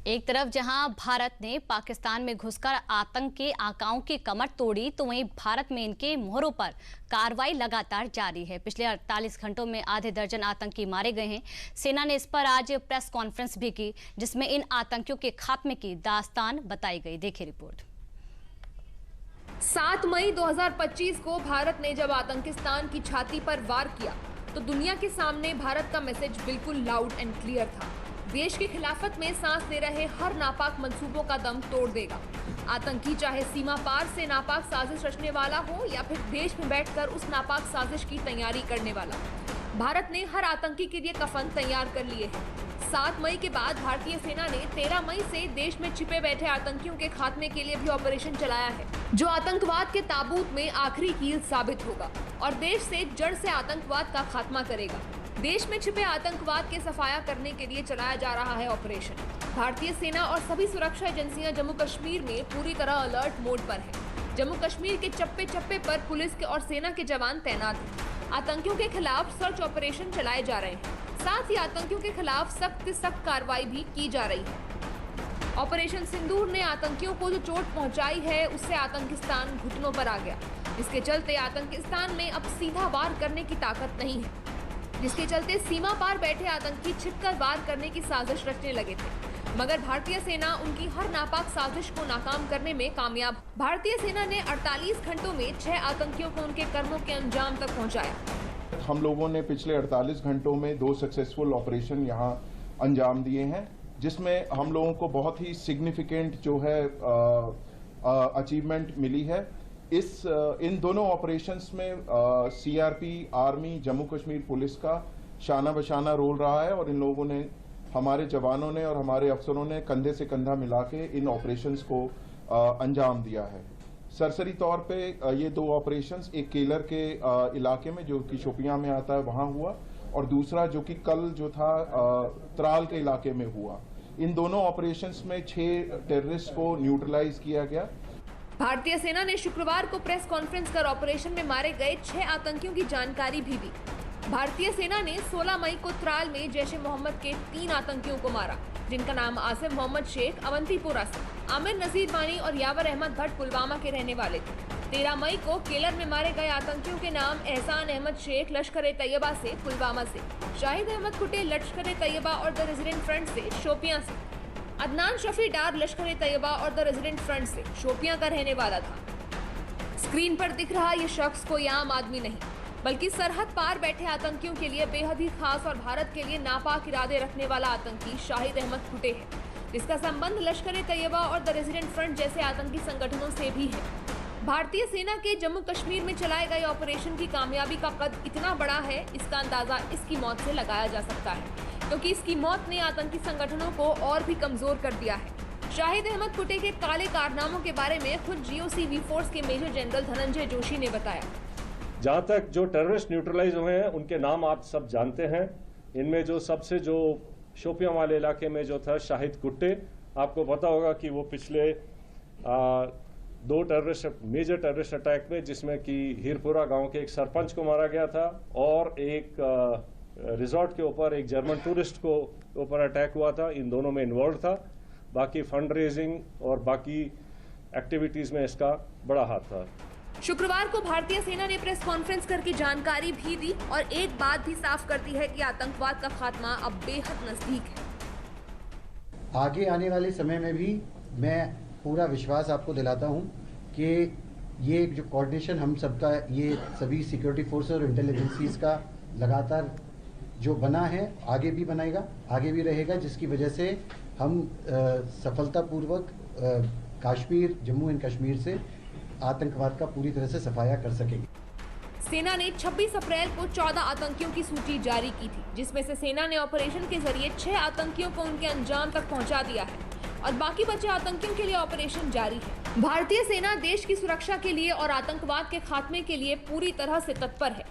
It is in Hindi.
एक तरफ जहां भारत ने पाकिस्तान में घुसकर आतंक के आकाओं की कमर तोड़ी, तो वहीं भारत में इनके मोहरों पर कार्रवाई लगातार जारी है। पिछले 48 घंटों में आधे दर्जन आतंकी मारे गए हैं। सेना ने इस पर आज प्रेस कॉन्फ्रेंस भी की, जिसमें इन आतंकियों के खात्मे की दास्तान बताई गई। देखिए रिपोर्ट। 7 मई 2025 को भारत ने जब आतंकिस्तान की छाती पर वार किया, तो दुनिया के सामने भारत का मैसेज बिल्कुल लाउड एंड क्लियर था। देश की खिलाफत में सांस ले रहे हर नापाक मंसूबों का दम तोड़ देगा। आतंकी चाहे सीमा पार से नापाक साजिश रचने वाला हो या फिर देश में बैठकर उस नापाक साजिश की तैयारी करने वाला, भारत ने हर आतंकी के लिए कफन तैयार कर लिए हैं। 7 मई के बाद भारतीय सेना ने 13 मई से देश में छिपे बैठे आतंकियों के खात्मे के लिए भी ऑपरेशन चलाया है, जो आतंकवाद के ताबूत में आखिरी कील साबित होगा और देश से जड़ से आतंकवाद का खात्मा करेगा। देश में छिपे आतंकवाद के सफाया करने के लिए चलाया जा रहा है ऑपरेशन। भारतीय सेना और सभी सुरक्षा एजेंसियां जम्मू कश्मीर में पूरी तरह अलर्ट मोड पर है। जम्मू कश्मीर के चप्पे चप्पे पर पुलिस के और सेना के जवान तैनात हैं। आतंकियों के खिलाफ सर्च ऑपरेशन चलाए जा रहे हैं। साथ ही आतंकियों के खिलाफ सख्त कार्रवाई भी की जा रही है। ऑपरेशन सिंदूर ने आतंकियों को जो चोट पहुंचाई है, उससे आतंकिस्तान घुटनों पर आ गया। इसके चलते आतंकिस्तान में अब सीधा वार करने की ताकत नहीं है, जिसके चलते सीमा पार बैठे आतंकी छिपकर वार करने की साजिश रचने लगे थे। मगर भारतीय सेना उनकी हर नापाक साजिश को नाकाम करने में कामयाब। भारतीय सेना ने 48 घंटों में 6 आतंकियों को उनके कर्मों के अंजाम तक पहुंचाया। हम लोगों ने पिछले 48 घंटों में 2 सक्सेसफुल ऑपरेशन यहां अंजाम दिए हैं, जिसमें हम लोगों को बहुत ही सिग्निफिकेंट जो है अचीवमेंट मिली है। इन दोनों ऑपरेशंस में CRP, army, Jammu Kashmir police का शाना बशाना रोल रहा है और इन लोगों ने, हमारे जवानों ने और हमारे अफसरों ने कंधे से कंधा मिला के इन ऑपरेशंस को अंजाम दिया है। सरसरी तौर पे ये 2 ऑपरेशंस, एक केलर के इलाके में जो कि शोपियां में आता है वहां हुआ, और दूसरा जो कि कल जो था त्राल के इलाके में हुआ। इन दोनों ऑपरेशंस में 6 टेररिस्ट को न्यूट्रलाइज किया गया। भारतीय सेना ने शुक्रवार को प्रेस कॉन्फ्रेंस कर ऑपरेशन में मारे गए 6 आतंकियों की जानकारी भी दी। भारतीय सेना ने 16 मई को त्राल में जैश-ए-मोहम्मद के 3 आतंकियों को मारा, जिनका नाम आसिफ मोहम्मद शेख अवंतीपुरा से, आमिर नजीर वानी और यावर अहमद भट्ट पुलवामा के रहने वाले थे। 13 मई को केलर में मारे गए आतंकियों के नाम एहसान अहमद शेख लश्कर-ए-तैयबा से पुलवामा से, शाहिद अहमद कुटे लश्कर-ए-तैयबा और द रेजिडेंट फ्रंट से शोपियां से, अदनान शफी डार लश्कर-ए-तैयबा और द रेजिडेंट फ्रंट से शोपियां का रहने वाला था। स्क्रीन पर दिख रहा ये शख्स कोई आम आदमी नहीं, बल्कि सरहद पार बैठे आतंकियों के लिए बेहद ही खास और भारत के लिए नापाक इरादे रखने वाला आतंकी शाहिद अहमद कुटे है, जिसका संबंध लश्कर-ए-तैयबा और द रेजिडेंट फ्रंट जैसे आतंकी संगठनों से भी है। भारतीय सेना के जम्मू कश्मीर में चलाए गए ऑपरेशन की कामयाबी का कद इतना बड़ा है, इसका अंदाजा इसकी मौत से लगाया जा सकता है, क्योंकि इसकी मौत ने आतंकी संगठनों को और भी कमजोर कर दिया है। शाहिद अहमद कुटे के काले कारनामों के बारे में खुद GOC फोर्स के मेजर जनरल धनंजय जोशी ने बताया। जहां तक जो टेररिस्ट न्यूट्रलाइज हुए हैं, उनके नाम आप सब जानते हैं। इनमें जो सबसे जो शोपियां वाले इलाके में जो था शाहिद कुट्टे, आपको पता होगा कि वो पिछले 2 मेजर टेररिस्ट अटैक में, जिसमें कि हीरपुरा गांव के एक सरपंच को मारा गया था और एक रिजॉर्ट के ऊपर एक जर्मन टूरिस्ट को ऊपर अटैक हुआ था, इन दोनों में इन्वॉल्व था। बाकी फंड रेजिंग और बाकी एक्टिविटीज में इसका बड़ा हाथ था। शुक्रवार को भारतीय सेना ने प्रेस कॉन्फ्रेंस करके जानकारी भी दी और एक बात भी साफ कर दी है कि आतंकवाद का खात्मा अब बेहद नजदीक है। आगे आने वाले समय में भी मैं पूरा विश्वास आपको दिलाता हूं कि ये जो कोऑर्डिनेशन हम सबका, ये सभी सिक्योरिटी फोर्सेस और इंटेलिजेंसीज का लगातार जो बना है, आगे भी बनेगा, आगे भी रहेगा, जिसकी वजह से हम सफलतापूर्वक कश्मीर, जम्मू एंड कश्मीर से आतंकवाद का पूरी तरह से सफाया कर सकेंगे। सेना ने 26 अप्रैल को 14 आतंकियों की सूची जारी की थी, जिसमें से सेना ने ऑपरेशन के जरिए 6 आतंकियों को उनके अंजाम तक पहुंचा दिया है और बाकी बचे आतंकियों के लिए ऑपरेशन जारी है। भारतीय सेना देश की सुरक्षा के लिए और आतंकवाद के खात्मे के लिए पूरी तरह से तत्पर है।